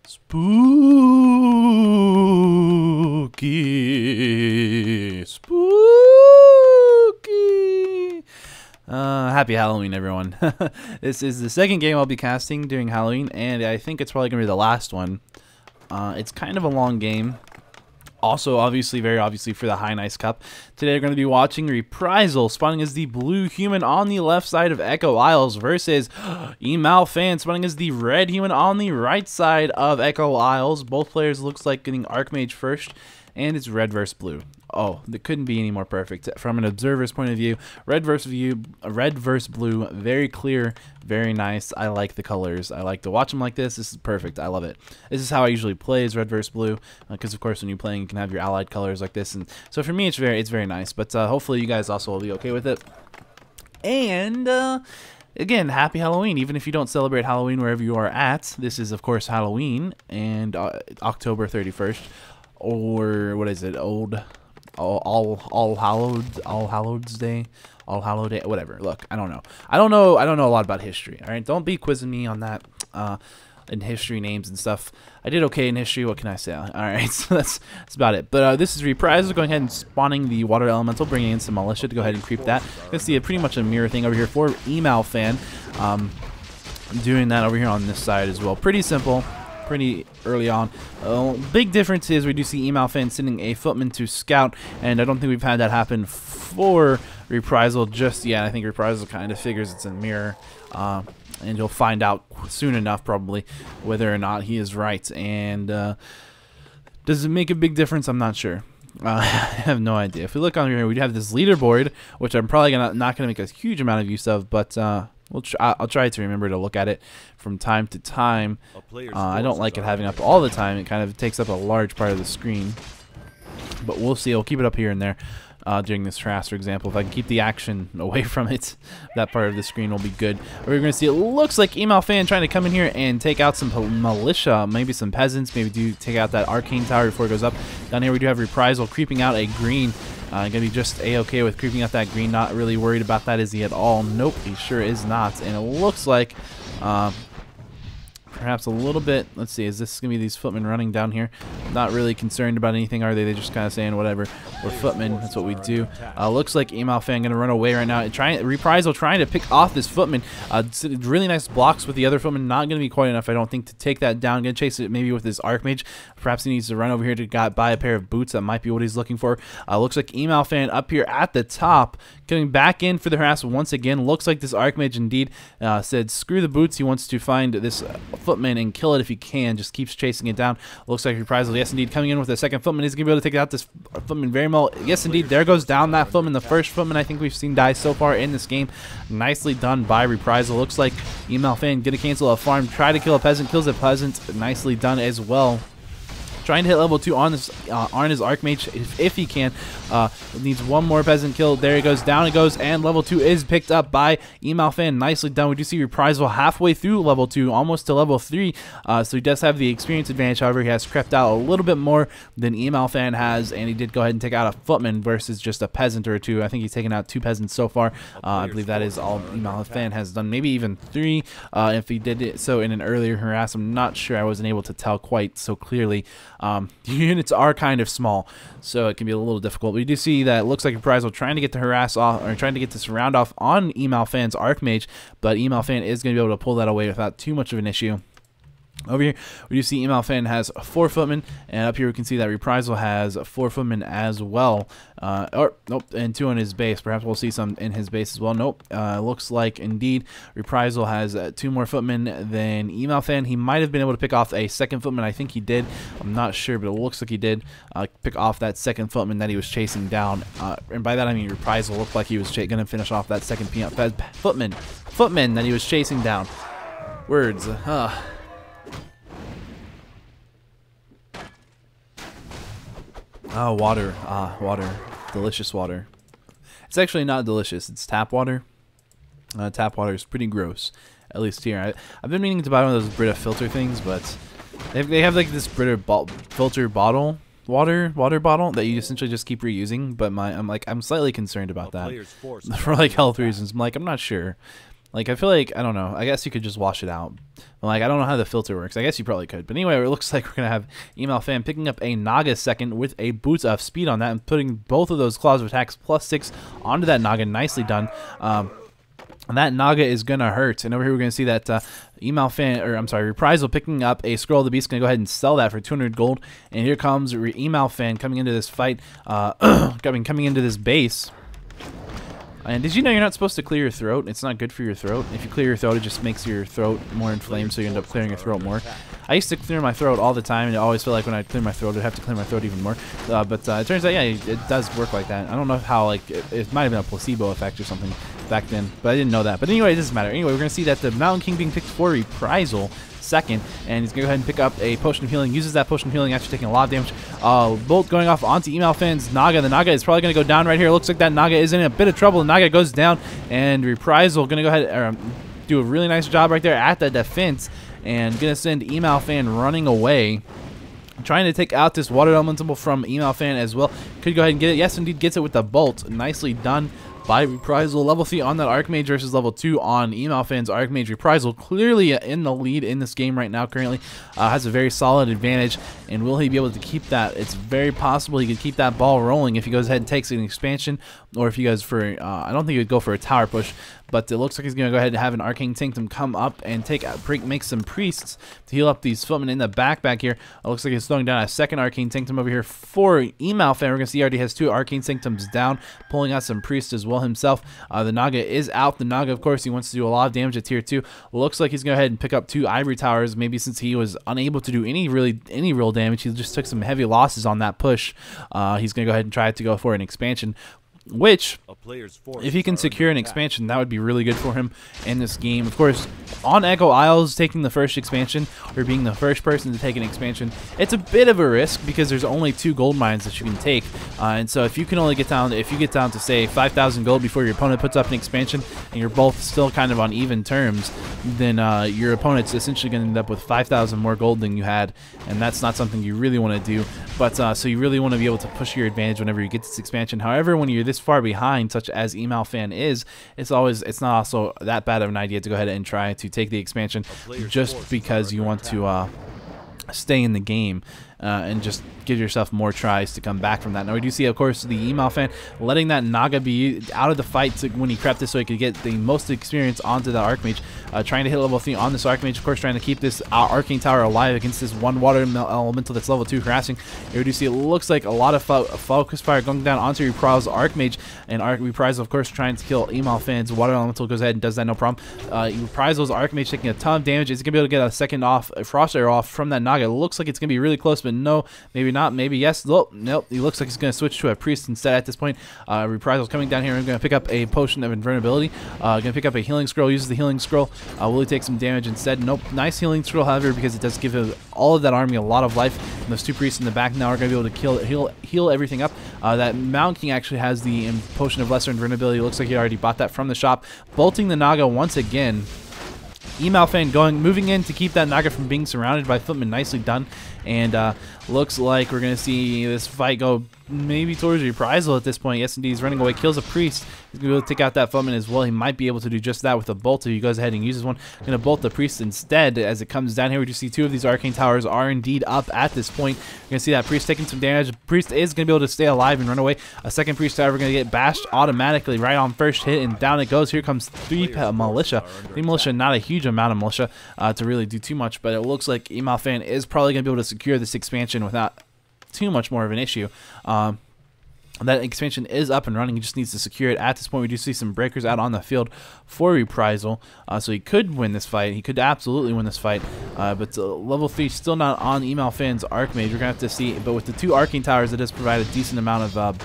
Spooky. Spooky. Happy Halloween, everyone. This is the second game I'll be casting during Halloween, and I think it's probably going to be the last one. It's kind of a long game. Also, very obviously, for the HiNice Cup. Today, we're going to be watching Reprisal, spawning as the blue human on the left side of Echo Isles, versus EmalFan, spawning as the red human on the right side of Echo Isles. Both players looks like getting Archmage first, and it's red versus blue. Oh, that couldn't be any more perfect. From an observer's point of view, red versus blue, very clear, very nice. I like the colors. I like to watch them like this. This is perfect. I love it. This is how I usually play, is red versus blue, because of course when you're playing, you can have your allied colors like this, and so for me, it's very nice. But hopefully you guys also will be okay with it. And again, happy Halloween. Even if you don't celebrate Halloween wherever you are at, this is of course Halloween and October 31st, or what is it? All Hallows Day, whatever. Look, I don't know a lot about history. All right, don't be quizzing me on that in history names and stuff. I did okay in history. What can I say? All right, so that's about it. But this is Reprisal. Going ahead and spawning the water elemental, bringing in some militia to go ahead and creep that. You can see pretty much a mirror thing over here for EmalFan. Doing that over here on this side as well. Pretty simple. Pretty early on. Big difference is we do see EmalFan sending a footman to scout, and I don't think we've had that happen for Reprisal just yet. I think Reprisal kind of figures it's a mirror, and you'll find out soon enough probably whether or not he is right. And does it make a big difference? I'm not sure. I have no idea. If we look on here, we have this leaderboard, which I'm probably not gonna make a huge amount of use of, but I'll try to remember to look at it from time to time. I don't like it having up all the time. It kind of takes up a large part of the screen. But we'll see. I'll keep it up here and there during this harass, for example. If I can keep the action away from it, that part of the screen will be good. We're going to see, it looks like EmalFan trying to come in here and take out some militia, maybe some peasants, maybe take out that arcane tower before it goes up. Down here we do have Reprisal creeping out a green. Gonna be just a-okay with creeping out that green. Not really worried about that, is he, at all? Nope, he sure is not. And it looks like perhaps a little bit, let's see, is this gonna be these footmen running down here? Not really concerned about anything, are they? They're just kind of saying whatever, we're footmen, that's what we do. Looks like EmalFan gonna run away right now. Reprisal trying to pick off this footman. Really nice blocks with the other footman, not gonna be quite enough, I don't think, to take that down. Gonna chase it maybe with his Archmage. Perhaps he needs to run over here to buy a pair of boots. That might be what he's looking for. Looks like EmalFan up here at the top, coming back in for the harassment once again. Looks like this Archmage indeed said screw the boots. He wants to find this footman and kill it if he can. Just keeps chasing it down. Looks like Reprisal, yes indeed, coming in with a second footman. He's gonna be able to take out this footman very well. Yes indeed, there goes down that footman. The first footman I think we've seen die so far in this game. Nicely done by Reprisal. Looks like EmalFan gonna cancel a farm, try to kill a peasant, kills a peasant. Nicely done as well. Trying to hit level 2 on his Archmage if he can. Needs one more peasant kill. There he goes. Down it goes. And level 2 is picked up by EmalFan. Nicely done. We do see Reprisal halfway through level 2, almost to level 3. So he does have the experience advantage. However, he has crept out a little bit more than EmalFan has. And he did go ahead and take out a footman versus just a peasant or two. I think he's taken out 2 peasants so far. I believe that is all EmalFan has done. Maybe even 3 if he did it so in an earlier harass. I'm not sure. I wasn't able to tell quite so clearly. The units are kind of small, so it can be a little difficult. We do see that it looks like Reprisal trying to get the harass off, or trying to get this round off on EmalFan's Archmage, but EmalFan is going to be able to pull that away without too much of an issue. Over here, we do see EmalFan has 4 footmen, and up here we can see that Reprisal has 4 footmen as well. Or nope, and 2 on his base. Perhaps we'll see some in his base as well. Nope. Looks like indeed Reprisal has 2 more footmen than EmalFan. He might have been able to pick off a second footman. I think he did. I'm not sure, but it looks like he did pick off that second footman that he was chasing down. And by that I mean Reprisal looked like he was going to finish off that second footman that he was chasing down. Words. Oh, water. Water. Delicious water. It's actually not delicious. It's tap water. Tap water is pretty gross. At least here. I've been meaning to buy one of those Brita filter things, but they have like this Brita filter bottle, water bottle that you essentially just keep reusing. But I'm slightly concerned about that for like health reasons. I'm not sure. Like, I feel like, I don't know, I guess you could just wash it out. Like, I don't know how the filter works. I guess you probably could. But anyway, it looks like we're going to have EmalFan picking up a Naga second with a boost of speed on that and putting both of those claws of attacks +6 onto that Naga. Nicely done. And that Naga is going to hurt. And over here we're going to see that Reprisal picking up a Scroll of the Beast. Going to go ahead and sell that for 200 gold. And here comes EmalFan coming into this fight, coming into this base. And did you know you're not supposed to clear your throat? It's not good for your throat. If you clear your throat, it just makes your throat more inflamed, so you end up clearing your throat more. I used to clear my throat all the time, and I always feel like when I clear my throat, I'd have to clear my throat even more. But it turns out, yeah, it does work like that. I don't know how, like, it might have been a placebo effect or something back then, but I didn't know that. But anyway, it doesn't matter. Anyway, we're going to see that the Mountain King being picked for Reprisal second, and he's going to go ahead and pick up a potion of healing. Uses that potion of healing, actually taking a lot of damage. Bolt going off onto EmalFan's Naga. The Naga is probably going to go down right here. It looks like that Naga is in a bit of trouble. The Naga goes down, and Reprisal going to go ahead do a really nice job right there at the defense, and going to send EmalFan running away. Trying to take out this water elemental from EmalFan as well. Could go ahead and get it. Yes, indeed, gets it with the bolt. Nicely done by Reprisal. Level 3 on that Archmage versus level 2 on EmalFan's Archmage. Reprisal clearly in the lead in this game right now currently. Has a very solid advantage. And will he be able to keep that? It's very possible he could keep that ball rolling if he goes ahead and takes an expansion, or if he goes for, I don't think he would go for a tower push, but it looks like he's going to go ahead and have an Arcane Sanctum come up and make some priests to heal up these footmen in the back here. It looks like he's throwing down a second Arcane Sanctum over here for EmalFan. We're going to see he already has 2 Arcane Sanctums down, pulling out some priests as well himself. The Naga is out. The Naga, of course, he wants to do a lot of damage at tier 2. Looks like he's going to go ahead and pick up 2 Ivory Towers, maybe since he was unable to do any real damage. He just took some heavy losses on that push. He's going to go ahead and try to go for an expansion, which, if he can secure an expansion, that would be really good for him in this game. Of course, on Echo Isles, taking the first expansion, or being the first person to take an expansion, it's a bit of a risk because there's only 2 gold mines that you can take. And so if you can only get down, to say 5,000 gold before your opponent puts up an expansion, and you're both still kind of on even terms, then your opponent's essentially going to end up with 5,000 more gold than you had, and that's not something you really want to do. But so you really want to be able to push your advantage whenever you get this expansion. However, when you're this far behind, such as EmalFan is, it's not also that bad of an idea to go ahead and try to take the expansion just because you want to stay in the game and just give yourself more tries to come back from that. Now we do see, of course, the EmalFan letting that Naga be out of the fight when he crept this so he could get the most experience onto the Archmage. Trying to hit level 3 on this Archmage, of course, trying to keep this Arcane Tower alive against this one water elemental that's level 2 harassing. Here we do see it looks like a lot of focus fire going down onto Reprisal Archmage, and Reprisal, of course, trying to kill EmalFan's water elemental. Goes ahead and does that, no problem. Reprisals Archmage taking a ton of damage. Is going to be able to get a second frost arrow off from that Naga. It looks like it's going to be really close, but no, maybe not, maybe yes. Nope, he looks like he's going to switch to a priest instead at this point. Reprisal's coming down here and going to pick up a potion of invulnerability. Going to pick up a healing scroll, uses the healing scroll. Will he take some damage instead? Nope. Nice healing scroll, however, because it does give all of that army a lot of life. And those 2 priests in the back now are going to be able to heal everything up. That Mountain King actually has the potion of lesser invulnerability. Looks like he already bought that from the shop. Bolting the Naga once again. EmalFan moving in to keep that Naga from being surrounded by footmen. Nicely done. And looks like we're going to see this fight go maybe towards Reprisal at this point. Yes, indeed, he's running away, kills a priest. He's going to be able to take out that footman as well. He might be able to do just that with a bolt if he goes ahead and uses one. Going to bolt the priest instead. As it comes down here, we do see 2 of these Arcane Towers are indeed up at this point. You're going to see that priest taking some damage. The priest is going to be able to stay alive and run away. A second priest, however, going to get bashed automatically right on first hit, and down it goes. Here comes 3 militia. 3 militia, not a huge amount of militia to really do too much, but it looks like EmalFan is probably going to be able to secure this expansion without too much more of an issue. That expansion is up and running. He just needs to secure it. At this point, we do see some breakers out on the field for Reprisal, so he could win this fight. He could absolutely win this fight, but level 3 still not on EmalFan's Archmage. We're going to have to see, but with the 2 Arcane Towers, it does provide a decent amount of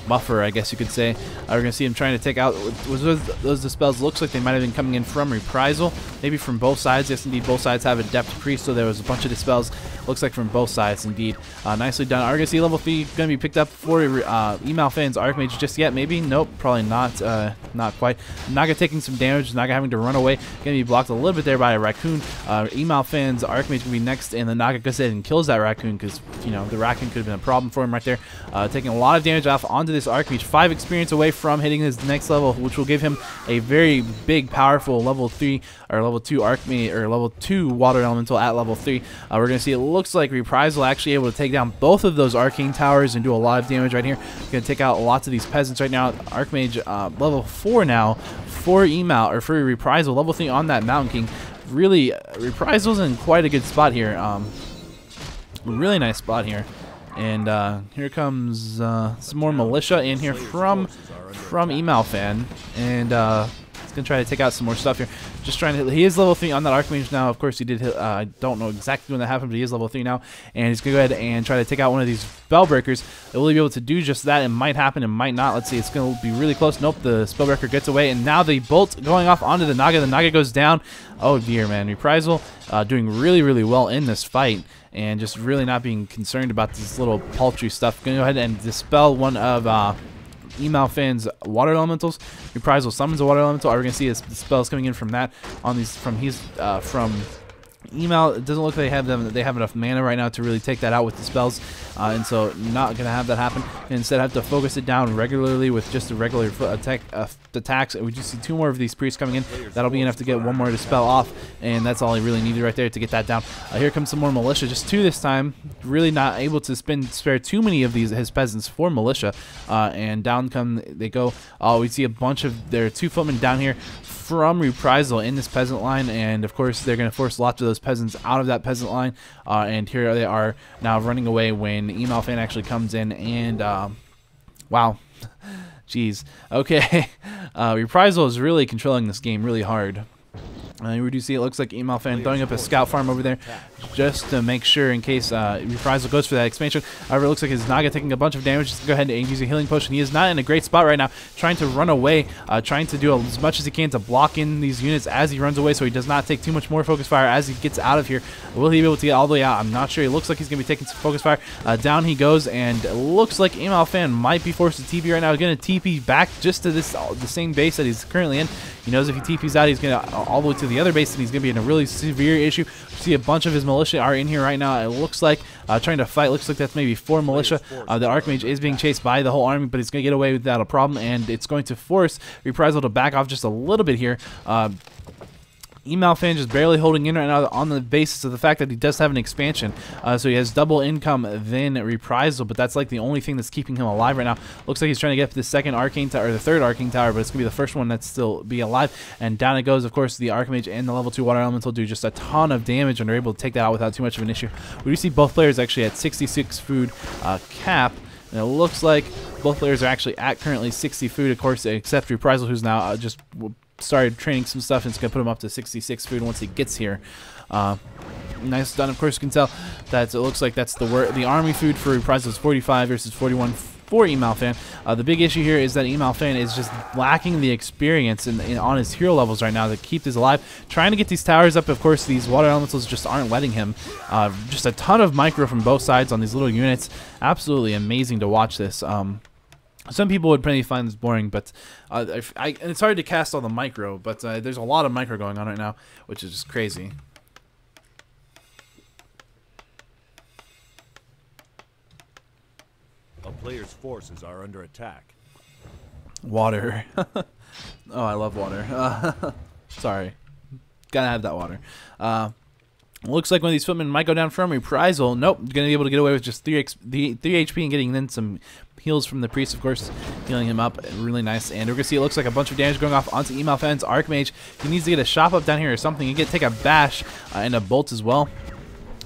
buffer, I guess you could say. We're going to see him trying to take out those dispels. Looks like they might have been coming in from Reprisal, maybe from both sides. Yes, indeed, both sides have Adept Priest, so there was a bunch of dispels. Looks like from both sides, indeed. Nicely done. Are going to see level 3 going to be picked up for EmalFan's Archmage just yet? Maybe? Nope, probably not. Not quite. Naga taking some damage. Naga having to run away. Going to be blocked a little bit there by a raccoon. EmalFan's Archmage going to be next, and the Naga goes ahead and kills that raccoon because, you know, the raccoon could have been a problem for him right there. Taking a lot of damage off onto onto this Archmage. 5 experience away from hitting his next level, which will give him a very big, powerful level 3 or level 2 Archmage or level 2 Water Elemental at level 3. We're going to see it looks like Reprisal actually able to take down both of those Arcane Towers and do a lot of damage right here. Going to take out lots of these peasants right now. Archmage level 4 now for for Reprisal. Level 3 on that Mountain King. Really, Reprisal's in quite a good spot here. Really nice spot here. And here comes some more militia in here from EmalFan, and he's gonna try to take out some more stuff here. Just trying to. He is level 3 on that Archmage now. Of course, he did hit. I don't know exactly when that happened, but he is level 3 now, and he's gonna go ahead and try to take out one of these Spellbreakers. Will he be able to do just that? It might happen. It might not. Let's see. It's gonna be really close. Nope. The Spellbreaker gets away, and now the bolt going off onto the Naga. The Naga goes down. Oh dear, man. Reprisal doing really, really well in this fight, and just really not being concerned about this little paltry stuff. Gonna go ahead and dispel one of EmalFan's Water Elementals. Reprisal summons a Water Elemental. We're gonna see his spells coming in from that on these from Emal. It doesn't look like they have enough mana right now to really take that out with the spells, and so not gonna have that happen. Instead, have to focus it down regularly with just a regular attacks. We just see 2 more of these priests coming in. That'll be enough to get 1 more dispel off, and that's all he really needed right there to get that down. Here comes some more militia, just 2 this time. Really not able to spare too many of his peasants for militia, and down come they go. We see a bunch of there are 2 footmen down here from Reprisal in this peasant line, and of course they're going to force lots of those peasants out of that peasant line, and here they are now running away when EmalFan actually comes in, and wow. Jeez. Okay. Reprisal is really controlling this game really hard. We do see it looks like EmalFan throwing up a scout farm over there just to make sure in case Reprisal goes for that expansion. However, it looks like his Naga taking a bunch of damage. Just go ahead and use a healing potion. He is not in a great spot right now, trying to run away, trying to do as much as he can to block in these units as he runs away so he does not take too much more focus fire as he gets out of here. Will he be able to get all the way out? I'm not sure. He looks like he's going to be taking some focus fire. Down he goes, and it looks like EmalFan might be forced to TP right now. He's going to TP back just to the same base that he's currently in. He knows if he TPs out, he's going to all the way to the other base, and he's going to be in a really severe issue. You see a bunch of his militia are in here right now. It looks like trying to fight. Looks like that's maybe 4 militia. The Archmage is being chased by the whole army, but he's going to get away without a problem, and it's going to force Reprisal to back off just a little bit here. EmalFan just barely holding in right now on the basis of the fact that he does have an expansion. So he has double income than Reprisal, but that's like the only thing that's keeping him alive right now. Looks like he's trying to get the second Arcane Tower, or the third Arcane Tower, but it's going to be the first one that's still be alive. And down it goes. Of course, the Archmage and the level 2 Water Elemental do just a ton of damage, and are able to take that out without too much of an issue. We do see both players actually at 66 food cap. And it looks like both players are actually at currently 60 food, of course, except Reprisal, who's now just started training some stuff, and it's going to put him up to 66 food once he gets here. Nice done. Of course, you can tell that it looks like that's the army food for Reprisal is 45 versus 41 for EmalFan. The big issue here is that EmalFan is just lacking the experience on his hero levels right now to keep this alive. Trying to get these towers up, of course, these water elementals just aren't letting him. Just a ton of micro from both sides on these little units. Absolutely amazing to watch this. Some people would probably find this boring, but and it's hard to cast all the micro, but there's a lot of micro going on right now, which is just crazy. A player's forces are under attack. Water. Oh, I love water. Sorry. Gotta have that water. Looks like one of these footmen might go down from Reprisal. Nope, gonna be able to get away with just 3 HP and getting then some heals from the priest, of course, healing him up. Really nice. And we're gonna see it looks like a bunch of damage going off onto EmalFan's Archmage. He needs to get a shop up down here or something. He can take a bash and a bolt as well.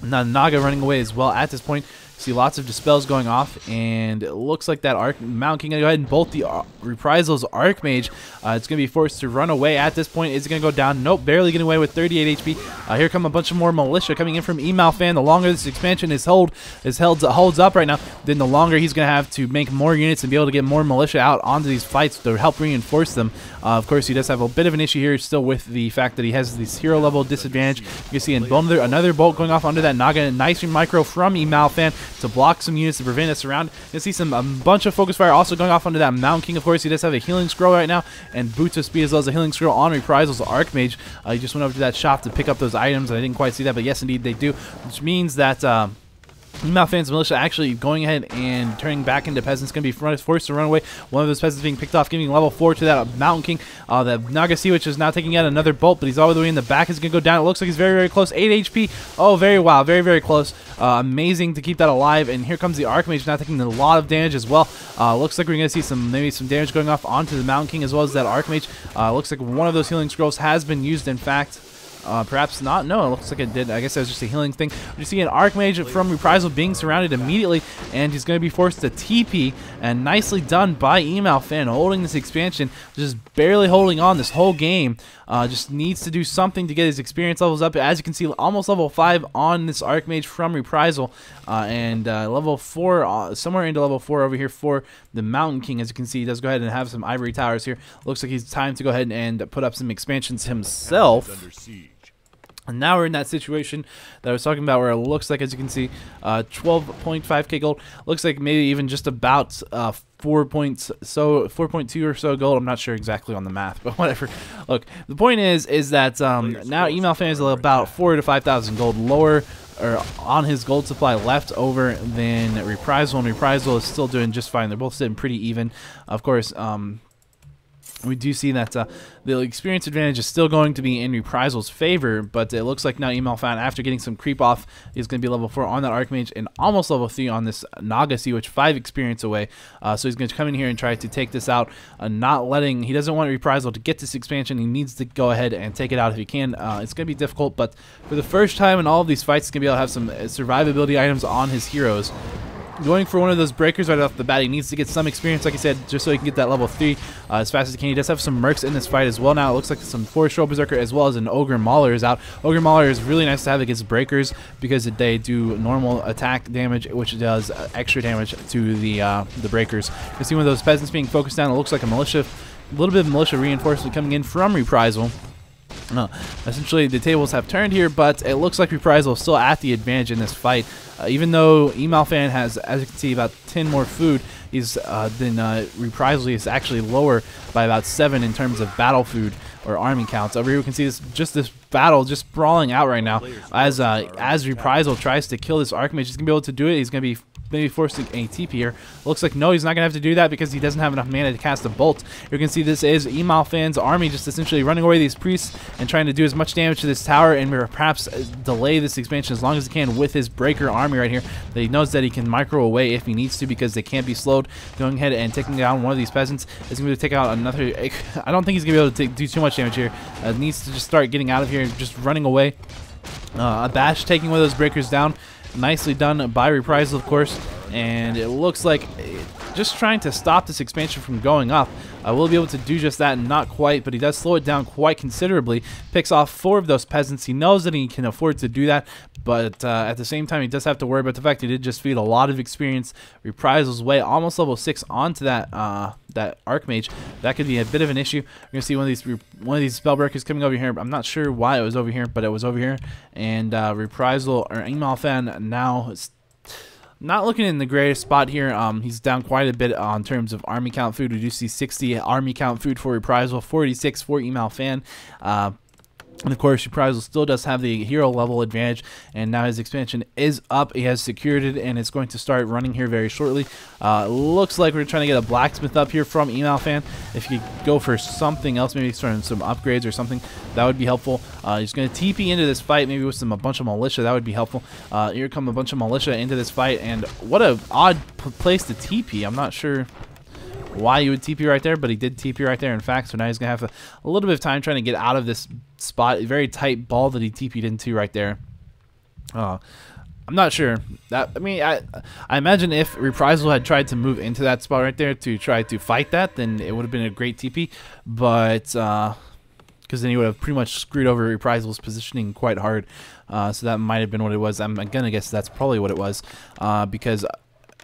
Now Naga running away as well at this point. See lots of dispels going off, and it looks like that Mountain King gonna go ahead and bolt the Reprisal's Archmage. It's gonna be forced to run away at this point. Is it gonna go down? Nope, barely getting away with 38 HP. Here come a bunch of more militia coming in from EmalFan. The longer this expansion holds up right now, then the longer he's gonna have to make more units and be able to get more militia out onto these fights to help reinforce them. Of course, he does have a bit of an issue here still with the fact that he has this hero level disadvantage. You can see another bolt going off onto that Naga. Nice micro from EmalFan to block some units to prevent us around. You can see a bunch of focus fire also going off onto that Mountain King. Of course, he does have a healing scroll right now, and boots of speed as well as a healing scroll on Reprisal's Archmage. He just went over to that shop to pick up those items, and I didn't quite see that, but yes, indeed they do, which means that EmalFan's militia actually going ahead and turning back into peasants. Going to be forced to run away. One of those peasants being picked off, giving level 4 to that Mountain King. The Nagasi, which is now taking out another bolt, but he's all the way in the back. Is going to go down. It looks like he's very, very close. 8 HP. Oh, very wow. Very, very close. Amazing to keep that alive. And here comes the Archmage now taking a lot of damage as well. Looks like we're going to see maybe some damage going off onto the Mountain King as well as that Archmage. Looks like one of those healing scrolls has been used, in fact. Perhaps not. No, it looks like it did. I guess that was just a healing thing. You see an Archmage from Reprisal being surrounded immediately, and he's going to be forced to TP, and nicely done by EmalFan holding this expansion, just barely holding on this whole game. Just needs to do something to get his experience levels up. As you can see, almost level 5 on this Archmage from Reprisal, and level 4, somewhere into level 4 over here for the Mountain King. As you can see, he does go ahead and have some ivory towers here. Looks like he's time to go ahead and put up some expansions himself. And now we're in that situation that I was talking about, where it looks like, as you can see, 12.5k gold. Looks like maybe even just about 4.2 or so gold. I'm not sure exactly on the math, but whatever. Look, the point is that now EmalFan is about 4,000 to 5,000 gold lower, or on his gold supply left over, than Reprisal, and Reprisal is still doing just fine. They're both sitting pretty even. Of course, we do see that the experience advantage is still going to be in Reprisal's favor, but it looks like now EmalFan, after getting some creep off, is going to be level 4 on that Archmage and almost level 3 on this Nagasi, which 5 experience away. So he's going to come in here and try to take this out, he doesn't want Reprisal to get this expansion. He needs to go ahead and take it out if he can. It's going to be difficult, but for the first time in all of these fights, he's going to be able to have some survivability items on his heroes. Going for one of those breakers right off the bat. He needs to get some experience, like I said, just so he can get that level 3 as fast as he can. He does have some mercs in this fight as well now. It looks like some Forest Troll Berserker as well as an Ogre Mauler is out. Ogre Mauler is really nice to have against breakers because they do normal attack damage, which does extra damage to the breakers. You see one of those peasants being focused down. It looks like a militia, a little bit of militia reinforcement coming in from Reprisal. Essentially, the tables have turned here, but it looks like Reprisal is still at the advantage in this fight. Even though EmalFan has, as you can see, about 10 more food, than Reprisal is actually lower by about 7 in terms of battle food or army counts. Over here, we can see this battle just brawling out right now. As Reprisal tries to kill this Archmage, he's gonna be able to do it. He's gonna be maybe forcing a TP here. Looks like no, he's not gonna have to do that because he doesn't have enough mana to cast a bolt. You can see this is EmalFan's army just essentially running away these priests and trying to do as much damage to this tower and perhaps delay this expansion as long as he can with his breaker army right here. That he knows that he can micro away if he needs to because they can't be slowed. Going ahead and taking down one of these peasants is going to take out another. I don't think he's going to be able to do too much damage here. Needs to just start getting out of here, just running away. A bash taking one of those breakers down. Nicely done by Reprisal, of course, and it looks like just trying to stop this expansion from going up. I will be able to do just that, not quite, but he does slow it down quite considerably. Picks off 4 of those peasants. He knows that he can afford to do that, but at the same time, he does have to worry about the fact he did just feed a lot of experience Reprisal's way, almost level 6 onto that that Archmage. That could be a bit of an issue. We're gonna see one of these spellbreakers coming over here. I'm not sure why it was over here, but it was over here. And Reprisal or EmalFan now is not looking in the greatest spot here. He's down quite a bit on terms of army count food. We do see 60 army count food for Reprisal, 46 for EmalFan. And of course, Reprisal still does have the hero level advantage, and now his expansion is up. He has secured it, and it's going to start running here very shortly. Looks like we're trying to get a blacksmith up here from EmalFan. If you go for something else, maybe some upgrades or something, that would be helpful. He's going to TP into this fight, maybe with a bunch of militia. That would be helpful. Here come a bunch of militia into this fight, and what a odd place to TP. I'm not sure why you would TP right there, but he did TP right there, in fact, so now he's going to have a little bit of time trying to get out of this spot. A very tight ball that he TP'd into right there. I'm not sure. I imagine if Reprisal had tried to move into that spot right there to try to fight that, then it would have been a great TP, but because then he would have pretty much screwed over Reprisal's positioning quite hard. So that might have been what it was. I'm going to guess that's probably what it was, because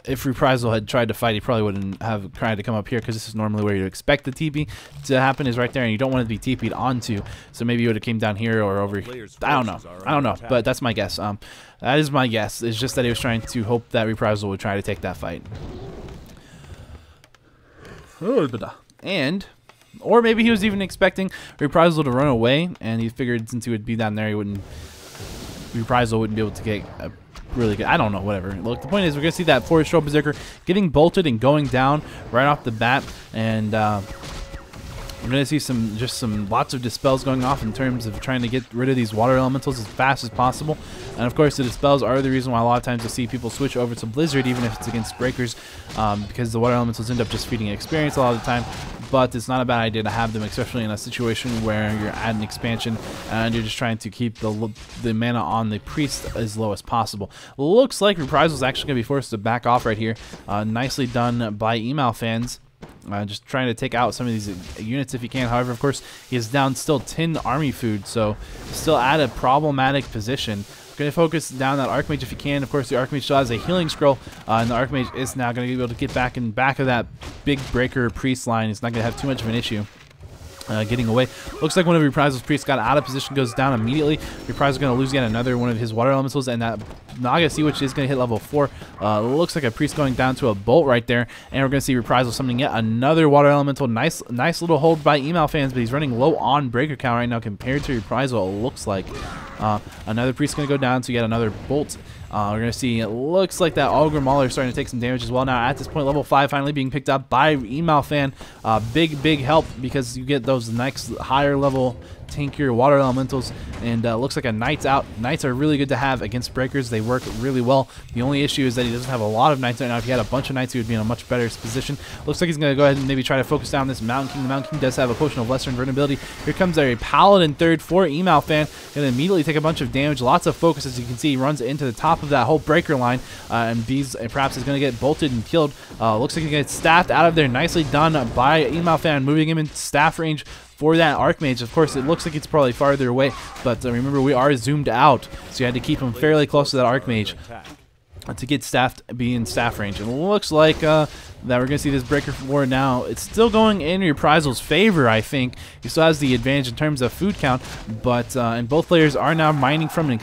if Reprisal had tried to fight, he probably wouldn't have tried to come up here, because this is normally where you expect the TP to happen, is right there, and you don't want to be TP'd onto. So maybe you would have came down here or over here. I don't know, but that's my guess. That is my guess. It's just that he was trying to hope that Reprisal would try to take that fight. Or maybe he was even expecting Reprisal to run away, and he figured since he would be down there, he wouldn't Reprisal wouldn't be able to get a really good. I don't know, whatever. Look, the point is we're going to see that Forest Troll Berserker getting bolted and going down right off the bat, and we're going to see lots of dispels going off in terms of trying to get rid of these water elementals as fast as possible. And of course the dispels are the reason why a lot of times you see people switch over to Blizzard even if it's against breakers, because the water elementals end up just feeding experience a lot of the time. But it's not a bad idea to have them, especially in a situation where you're at an expansion and you're just trying to keep the mana on the priest as low as possible. Looks like Reprisal is actually going to be forced to back off right here. Nicely done by EmalFans. Just trying to take out some of these units if he can. However, of course, he is down still 10 army food, so still at a problematic position. Going to focus down that Archmage if he can. Of course, the Archmage still has a healing scroll, and the Archmage is now going to be able to get back in back of that big breaker priest line. He's not going to have too much of an issue getting away. Looks like one of Reprisal's priests got out of position, goes down immediately. Reprisal's going to lose yet another one of his water elementals, and that Naga Sea Witch is going to hit level 4. Looks like a priest going down to a bolt right there, and we're going to see Reprisal summoning yet another water elemental. Nice little hold by EmalFans, but he's running low on breaker count right now compared to Reprisal. It looks like another priest going to go down to yet another bolt. We're going to see, it looks like that Ogre Mauler is starting to take some damage as well. Now, at this point, level 5 finally being picked up by EmalFan. Big help because you get those next higher level tankier water elementals, and looks like a Knight's out. Knights are really good to have against breakers. They work really well. The only issue is that he doesn't have a lot of Knights right now. If he had a bunch of Knights, he would be in a much better position. Looks like he's going to go ahead and maybe try to focus down this Mountain King. The Mountain King does have a Potion of Lesser Invulnerability. Here comes a Paladin third for EmalFan. Going to immediately take a bunch of damage. Lots of focus, as you can see. He runs into the top of that whole breaker line, and Bees perhaps is going to get bolted and killed. Looks like he gets staffed out of there. Nicely done by EmalFan, moving him into staff range for that Archmage. Of course, it looks like it's probably farther away, but remember, we are zoomed out, so you had to keep him fairly close to that Archmage to get be in staff range. And it looks like that we're going to see this Breaker War now. It's still going in Reprisal's favor, I think. He still has the advantage in terms of food count, but and both players are now mining from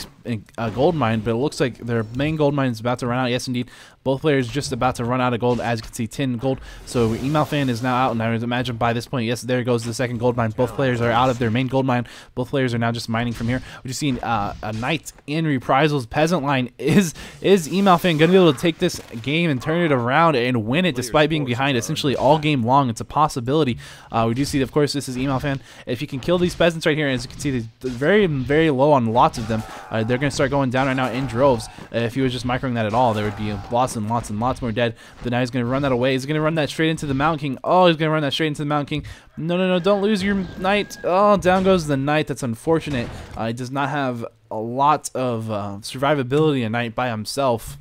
a gold mine, but it looks like their main gold mine is about to run out. Yes, indeed. Both players just about to run out of gold. As you can see, 10 gold. So EmalFan is now out, and I would imagine by this point, yes, there goes the second gold mine. Both players are out of their main gold mine. Both players are now just mining from here. We're just seeing a Knight in Reprisal's peasant line. Is EmalFan going to be able to take this game and turn it around and win it despite being behind essentially all game long? It's a possibility. We do see, of course, this is EmalFan. If you can kill these peasants right here, as you can see, they're very low on lots of them. They're going to start going down right now in droves. If he was just microing that at all, there would be lots and lots more dead. But now he's going to run that away. He's going to run that straight into the Mountain King. Oh, he's going to run that straight into the Mountain King. No, don't lose your Knight. Oh, down goes the Knight. That's unfortunate. He does not have a lot of survivability a Knight by himself,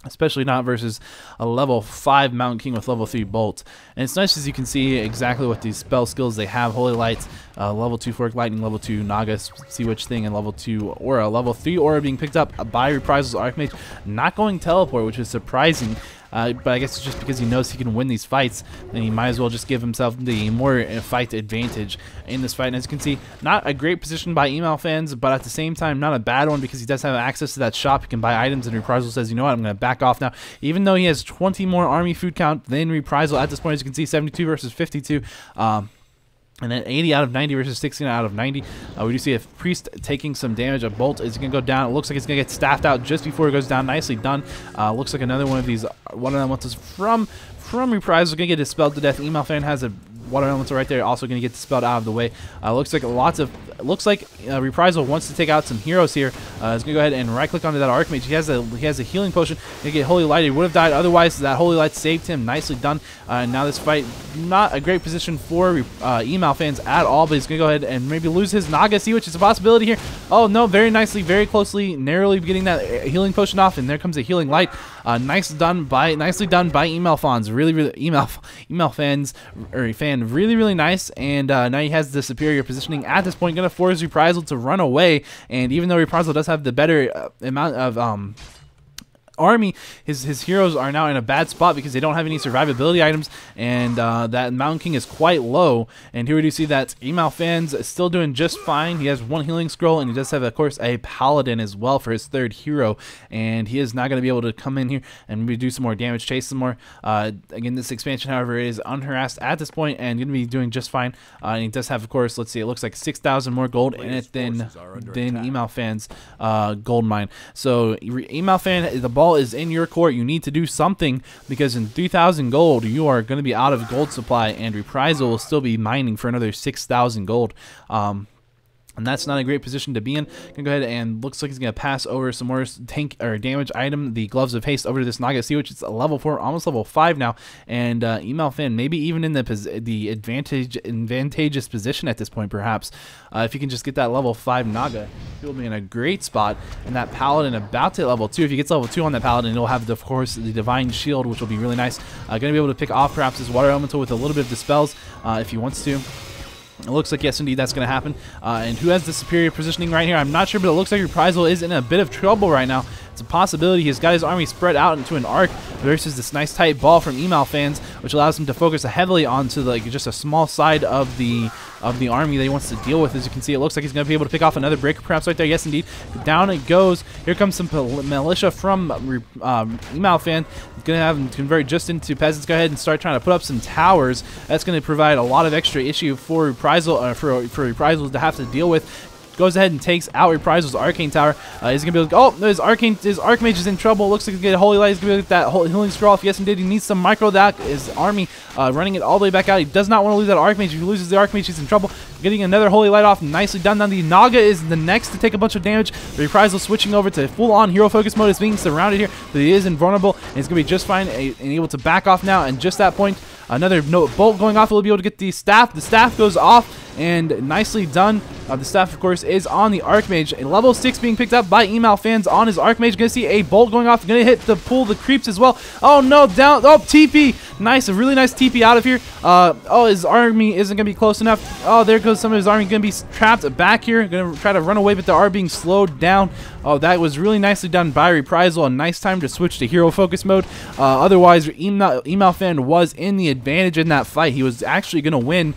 especially not versus a level 5 Mountain King with level 3 Bolt. And it's nice, as you can see, exactly what these spell skills they have. Holy Light, level 2 Fork Lightning, level 2 Naga Sea Witch thing, and level 2 Aura. Level 3 Aura being picked up by Reprisal's Archmage, not going Teleport, which is surprising. But I guess it's just because he knows he can win these fights, and he might as well just give himself the more fight advantage in this fight. And as you can see, not a great position by EmalFans, but at the same time, not a bad one, because he does have access to that shop. He can buy items, and Reprisal says, you know what, I'm going to back off now. Even though he has 20 more army food count than Reprisal at this point, as you can see, 72 versus 52. And then 80 out of 90 versus 16 out of 90. We do see a Priest taking some damage. A Bolt is going to go down. It looks like it's going to get staffed out just before it goes down. Nicely done. Looks like another one of these water elementals from Reprisal is going to get dispelled to death. EmalFan has a water elemental right there, also going to get dispelled out of the way. Looks like Reprisal wants to take out some heroes here. He's going to go ahead and right click onto that Archmage. He has a healing potion. Going to get Holy Light. He would have died otherwise. That Holy Light saved him. Nicely done. Now this fight, not a great position for EmalFans at all, but he's going to go ahead and maybe lose his Naga Sea, which is a possibility here. Oh no, very nicely, very closely, narrowly getting that healing potion off, and there comes a Healing Light. Nicely done by EmalFans. Really EmalFans really nice, and now he has the superior positioning at this point. Going to force Reprisal to run away, and even though Reprisal does have the better amount of army, his heroes are now in a bad spot because they don't have any survivability items, and that Mountain King is quite low. And here we do see that EmalFan's still doing just fine. He has 1 healing scroll, and he does have, of course, a paladin as well for his 3rd hero, and he is not going to be able to come in here and maybe do some more damage, chase some more. Again, this expansion, however, is unharassed at this point and going to be doing just fine. And he does have, of course, let's see, it looks like 6,000 more gold in it than EmalFan's gold mine. So EmalFan, the ball is in your court. You need to do something, because in 3,000 gold you are going to be out of gold supply, and Reprisal will still be mining for another 6,000 gold. And that's not a great position to be in. Gonna go ahead and looks like he's gonna pass over some more tank or damage item, the Gloves of Haste, over to this Naga. See, which is a level 4, almost level 5 now. And EmalFan maybe even in the advantageous position at this point, perhaps. If you can just get that level 5 Naga, he'll be in a great spot. And that Paladin about to hit level 2. If he gets level 2 on that Paladin, he'll have, of course, the Divine Shield, which will be really nice. Gonna be able to pick off perhaps his Water Elemental with a little bit of Dispels if he wants to. It looks like, yes, indeed, that's going to happen. And who has the superior positioning right here? I'm not sure, but it looks like Reprisal is in a bit of trouble right now. It's a possibility. He's got his army spread out into an arc versus this nice tight ball from EmalFan's, which allows him to focus heavily onto just a small side of the army that he wants to deal with. As you can see, it looks like he's going to be able to pick off another breaker perhaps right there. Yes, indeed. Down it goes. Here comes some militia from EmalFan. Going to have him convert just into peasants. Go ahead and start trying to put up some towers. That's going to provide a lot of extra issue for Reprisal, for Reprisals to have to deal with. Goes ahead and takes out Reprisal's Arcane Tower. He's going to be able to, oh, his Archmage is in trouble. Looks like he's going to get a Holy Light. He's going to be able to get that whole healing scroll off. Yes, indeed. He needs some micro that. His army running it all the way back out. He does not want to lose that Archmage. If he loses the Archmage, he's in trouble. Getting another Holy Light off. Nicely done. Now the Naga is the next to take a bunch of damage. Reprisal switching over to full-on hero focus mode. Is being surrounded here, but he is invulnerable, and he's going to be just fine and able to back off now. And just that point, another bolt going off. He'll be able to get the staff. The staff goes off, and nicely done. The staff, of course, is on the Archmage. A level 6 being picked up by EmalFan's on his Archmage. Gonna see a bolt going off. Gonna hit the pull the creeps as well. Oh no, down. Oh, TP. Nice, a really nice TP out of here. Oh, his army isn't gonna be close enough. Oh, there goes some of his army. Gonna be trapped back here. Gonna try to run away, but they are being slowed down. Oh, that was really nicely done by Reprisal. A nice time to switch to hero focus mode. Otherwise, EmalFan was in the advantage in that fight. He was actually gonna win.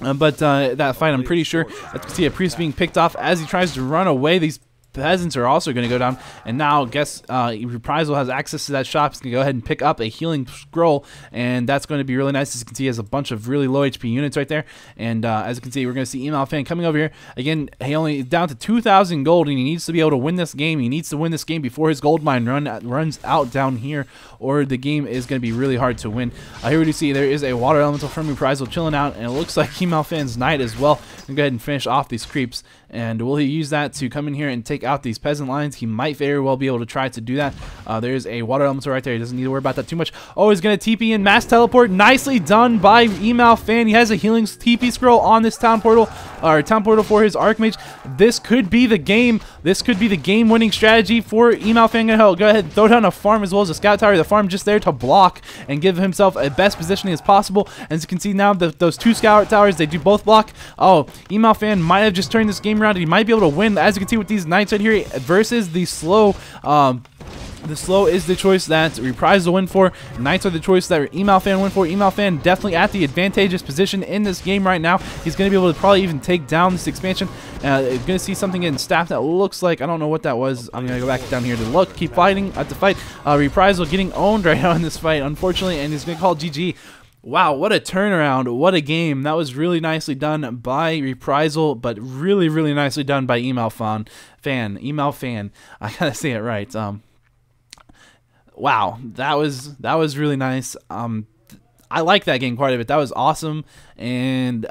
But that fight, I'm pretty sure, I can see a priest being picked off as he tries to run away. These peasants are also going to go down, and now guess Reprisal has access to that shop. He's going to go ahead and pick up a healing scroll, and that's going to be really nice. As you can see, he has a bunch of really low HP units right there, and as you can see, we're going to see EmalFan coming over here. Again, he only is down to 2,000 gold, and he needs to be able to win this game. He needs to win this game before his gold mine runs out down here, or the game is going to be really hard to win. Here we do see there is a water elemental from Reprisal chilling out, and it looks like EmalFan's knight as well. Go ahead and finish off these creeps. And will he use that to come in here and take out these peasant lines? He might very well be able to try to do that. There's a water elemental right there. He doesn't need to worry about that too much. Oh, he's going to TP in mass teleport. Nicely done by EmalFan. He has a healing TP scroll on this town portal, or town portal for his Archmage. This could be the game. This could be the game-winning strategy for EmalFan. Go ahead and throw down a farm as well as a scout tower. The farm just there to block and give himself a best positioning as possible. As you can see now, those two scout towers, they do both block. Oh, EmalFan might have just turned this game around. He might be able to win. As you can see with these knights right here versus the slow. The slow is the choice that Reprisal win for. Knights are the choice that EmalFan win for. EmalFan definitely at the advantageous position in this game right now. He's going to be able to probably even take down this expansion. Going to see something in staff that looks like, I don't know what that was. I'm going to go back down here to look. Keep fighting at the fight. Reprisal getting owned right now in this fight, unfortunately, and he's going to call GG. Wow, what a turnaround. What a game. That was really nicely done by Reprisal, but really, really nicely done by EmalFan. I gotta say it right. Wow, that was really nice. I like that game quite a bit. That was awesome, and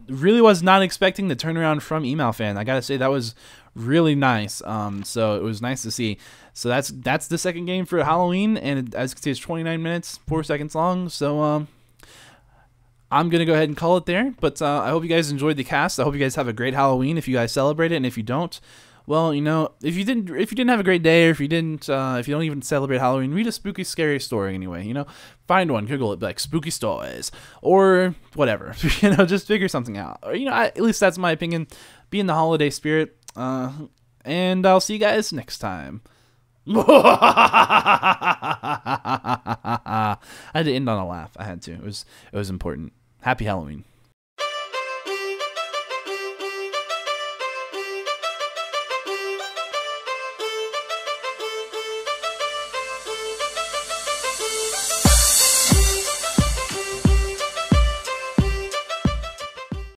really was not expecting the turnaround from EmalFan. I gotta say that was really nice. So it was nice to see. So that's the second game for Halloween, and as you can see, it's 29 minutes, 4 seconds long. So I'm going to go ahead and call it there, but I hope you guys enjoyed the cast. I hope you guys have a great Halloween if you guys celebrate it, and if you don't, well, you know, if you didn't have a great day, or if you don't even celebrate Halloween, read a spooky, scary story anyway, you know, find one, Google it, like spooky stories, or whatever, you know, just figure something out, or, you know, at least that's my opinion. Be in the holiday spirit, and I'll see you guys next time. I had to end on a laugh. I had to. It was important. Happy Halloween.